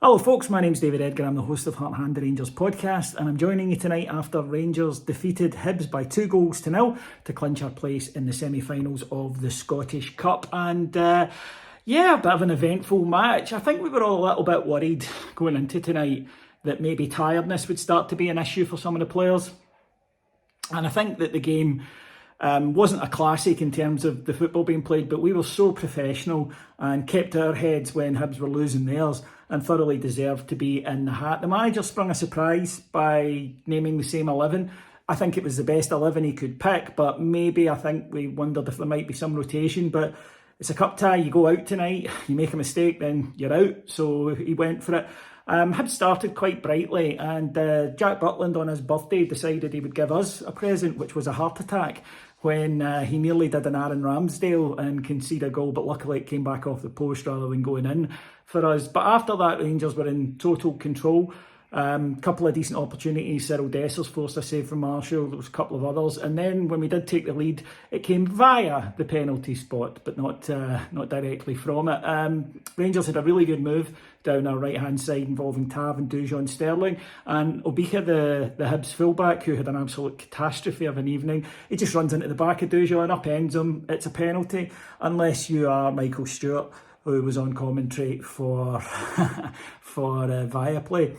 Hello folks, my name's David Edgar, I'm the host of Hampden Rangers podcast, and I'm joining you tonight after Rangers defeated Hibs by 2-0 to clinch our place in the semi-finals of the Scottish Cup. And a bit of an eventful match. I think we were all a little bit worried going into tonight that maybe tiredness would start to be an issue for some of the players. And I think that the game wasn't a classic in terms of the football being played, but we were so professional and kept our heads when Hibs were losing theirs and thoroughly deserved to be in the hat. The manager sprung a surprise by naming the same 11. I think it was the best 11 he could pick, but maybe I think we wondered if there might be some rotation. But it's a cup tie, you go out tonight, you make a mistake, then you're out. So he went for it. Hibs started quite brightly, and Jack Butland on his birthday decided he would give us a present, which was a heart attack, when he nearly did an Aaron Ramsdale and conceded a goal, but luckily it came back off the post rather than going in for us. But after that, Rangers were in total control. Couple of decent opportunities. Cyril Dessers forced a save from Marshall. There was a couple of others, and then when we did take the lead, it came via the penalty spot, but not directly from it. Rangers had a really good move down our right hand side involving Tav and Dujon Sterling, and Obika, the Hibs fullback, who had an absolute catastrophe of an evening. He just runs into the back of Dujon, upends him. It's a penalty unless you are Michael Stewart, who was on commentary for Viaplay.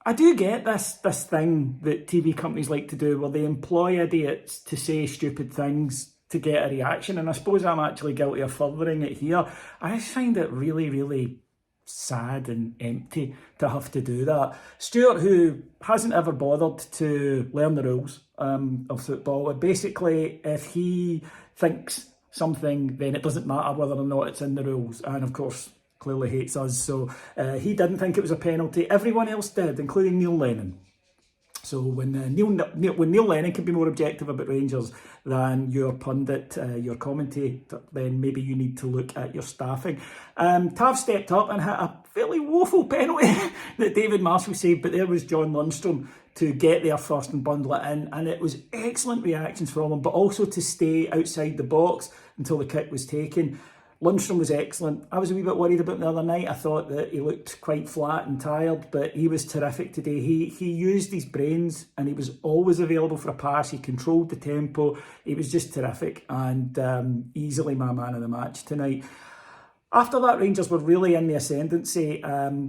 I do get this thing that TV companies like to do where they employ idiots to say stupid things to get a reaction, and I suppose I'm actually guilty of furthering it here. I just find it really, really sad and empty to have to do that. Stewart, who hasn't ever bothered to learn the rules of football, basically if he thinks something, then it doesn't matter whether or not it's in the rules, and of course clearly hates us. So he didn't think it was a penalty. Everyone else did, including Neil Lennon. So when Neil Lennon can be more objective about Rangers than your pundit, your commentator, then maybe you need to look at your staffing. Tav stepped up and hit a fairly woeful penalty that David Marshall saved, but there was John Lundstrom to get there first and bundle it in, and it was excellent reactions from him, but also to stay outside the box until the kick was taken. Lundstrom was excellent. I was a wee bit worried about him the other night. I thought that he looked quite flat and tired, but he was terrific today. He used his brains and he was always available for a pass. He controlled the tempo. He was just terrific and easily my man of the match tonight. After that, Rangers were really in the ascendancy.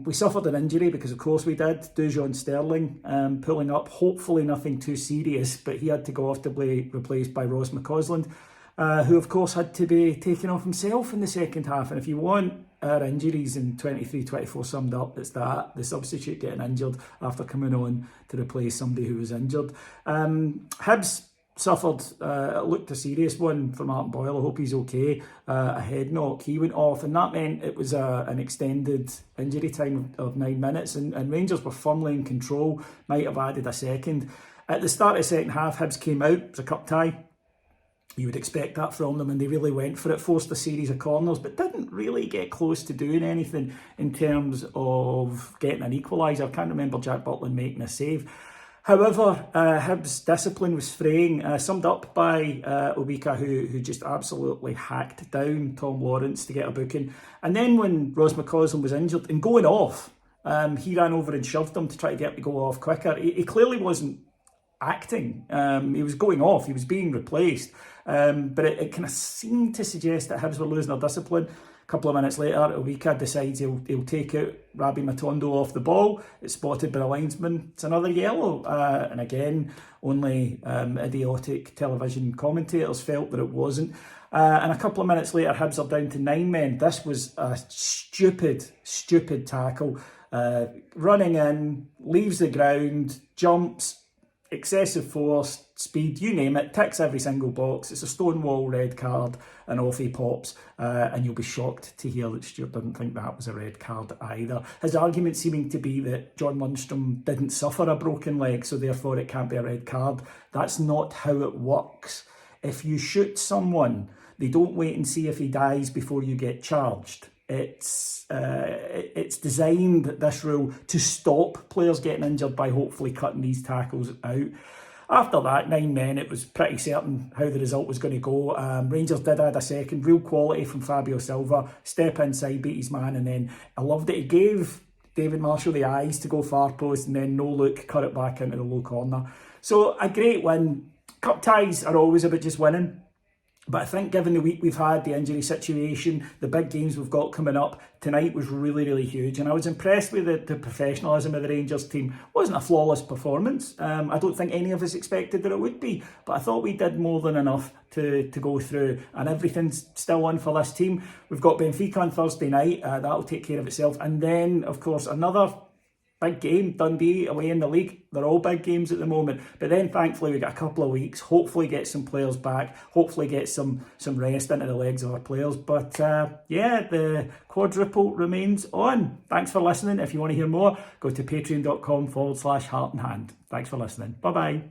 We suffered an injury because, of course, we did. Dujon Sterling pulling up. Hopefully nothing too serious, but he had to go off to be replaced by Ross McCausland, who of course had to be taken off himself in the second half. And if you want our injuries in 23-24 summed up, it's that, the substitute getting injured after coming on to replace somebody who was injured. Hibs suffered, it looked a serious one for Martin Boyle. I hope he's okay. A head knock, he went off, and that meant it was an extended injury time of 9 minutes, and Rangers were firmly in control, might have added a second. At the start of the second half, Hibs came out, it was a cup tie. You would expect that from them, and they really went for it, forced a series of corners, but didn't really get close to doing anything in terms of getting an equaliser. I can't remember Jack Butland making a save. However, Hibs' discipline was fraying, summed up by Obika, who just absolutely hacked down Tom Lawrence to get a booking. And then when Ross McCausland was injured and going off, he ran over and shoved him to try to get him to go off quicker. He clearly wasn't acting. He was going off, he was being replaced, but it kind of seemed to suggest that Hibs were losing their discipline. A couple of minutes later, Obika decides he'll take out Rabbi Matondo off the ball. It's spotted by the linesman. It's another yellow, and again only idiotic television commentators felt that it wasn't. And a couple of minutes later, Hibs are down to 9 men. This was a stupid tackle. Running in, leaves the ground, jumps, excessive force, speed, you name it, ticks every single box. It's a stonewall red card, and off he pops, and you'll be shocked to hear that Stewart didn't think that was a red card either. His argument seeming to be that John Lundstrom didn't suffer a broken leg, so therefore it can't be a red card. That's not how it works. If you shoot someone, they don't wait and see if he dies before you get charged. It's designed, this rule, to stop players getting injured by hopefully cutting these tackles out. After that, 9 men, it was pretty certain how the result was going to go. Rangers did add a second, real quality from Fabio Silva, step inside, beat his man, and then I loved it. David Marshall the eyes to go far post, and then no look, cut it back into the low corner. So a great win. Cup ties are always about just winning. But I think given the week we've had, the injury situation, the big games we've got coming up, tonight was really, really huge. And I was impressed with the professionalism of the Rangers team. It wasn't a flawless performance. I don't think any of us expected that it would be. But I thought we did more than enough to go through. And everything's still on for this team. We've got Benfica on Thursday night. That'll take care of itself. And then, of course, another big game, Dundee away in the league. They're all big games at the moment. But then thankfully we got a couple of weeks, hopefully get some players back, hopefully get some rest into the legs of our players. But yeah, the quadruple remains on. Thanks for listening. If you want to hear more, go to patreon.com/heart and hand. Thanks for listening. Bye-bye.